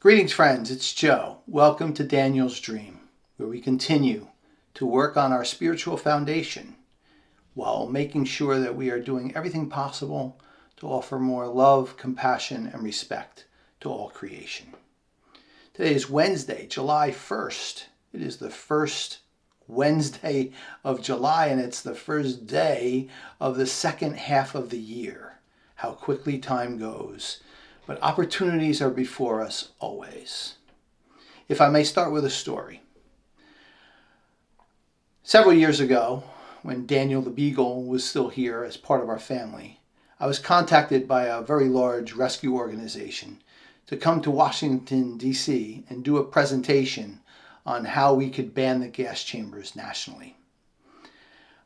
Greetings, friends. It's Joe. Welcome to Daniel's Dream, where we continue to work on our spiritual foundation while making sure that we are doing everything possible to offer more love, compassion, and respect to all creation. Today is Wednesday, July 1st. It is the first Wednesday of July, and it's the first day of the second half of the year. How quickly time goes. But opportunities are before us always. If I may start with a story. Several years ago, when Daniel the Beagle was still here as part of our family, I was contacted by a very large rescue organization to come to Washington, D.C. and do a presentation on how we could ban the gas chambers nationally.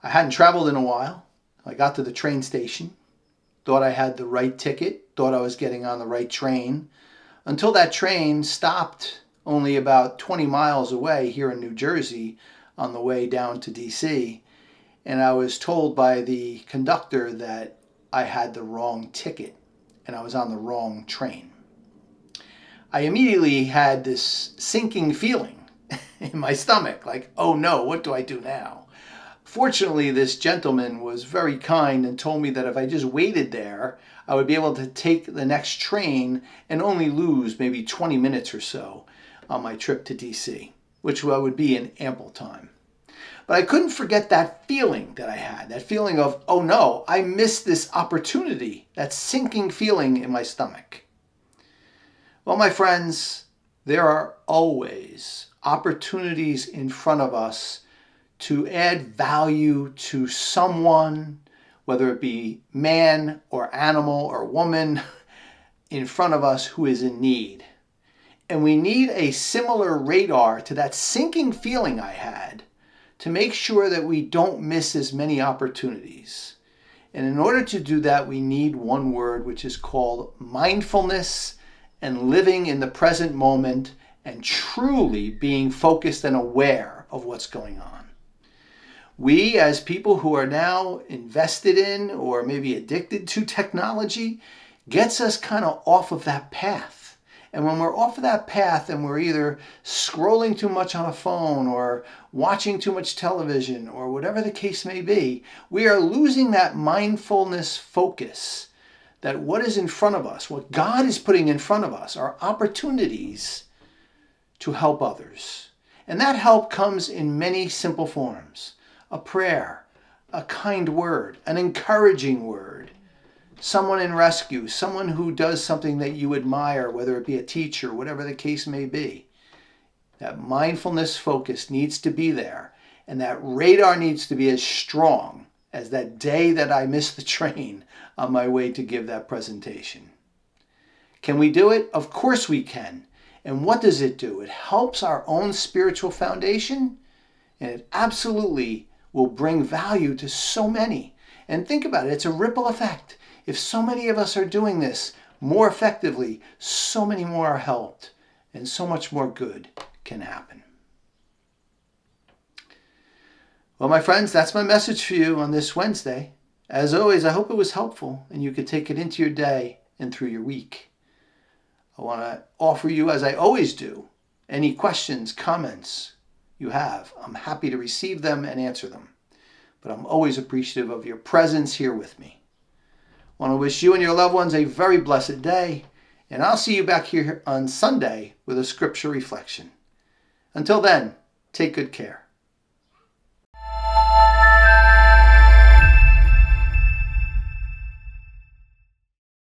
I hadn't traveled in a while. I got to the train station, thought I had the right ticket, thought I was getting on the right train, until that train stopped only about 20 miles away here in New Jersey on the way down to DC, and I was told by the conductor that I had the wrong ticket and I was on the wrong train. I immediately had this sinking feeling in my stomach, like, oh no, what do I do now? Fortunately, this gentleman was very kind and told me that if I just waited there, I would be able to take the next train and only lose maybe 20 minutes or so on my trip to DC, which would be in ample time. But I couldn't forget that feeling that I had, that feeling of, oh no, I missed this opportunity, that sinking feeling in my stomach. Well, my friends, there are always opportunities in front of us to add value to someone, whether it be man or animal or woman in front of us who is in need. And we need a similar radar to that sinking feeling I had to make sure that we don't miss as many opportunities. And in order to do that, we need one word, which is called mindfulness and living in the present moment and truly being focused and aware of what's going on. We, as people who are now invested in or maybe addicted to technology, gets us kind of off of that path. And when we're off of that path and we're either scrolling too much on a phone or watching too much television or whatever the case may be, we are losing that mindfulness focus that what is in front of us, what God is putting in front of us, are opportunities to help others. And that help comes in many simple forms. A prayer, a kind word, an encouraging word, someone in rescue, someone who does something that you admire, whether it be a teacher, whatever the case may be. That mindfulness focus needs to be there, and that radar needs to be as strong as that day that I missed the train on my way to give that presentation. Can we do it? Of course we can. And what does it do? It helps our own spiritual foundation, and it absolutely will bring value to so many. And think about it, it's a ripple effect. If so many of us are doing this more effectively, so many more are helped, and so much more good can happen. Well, my friends, that's my message for you on this Wednesday. As always, I hope it was helpful and you could take it into your day and through your week. I want to offer you, as I always do, any questions, comments you have. I'm happy to receive them and answer them. But I'm always appreciative of your presence here with me. I want to wish you and your loved ones a very blessed day, and I'll see you back here on Sunday with a scripture reflection. Until then, take good care.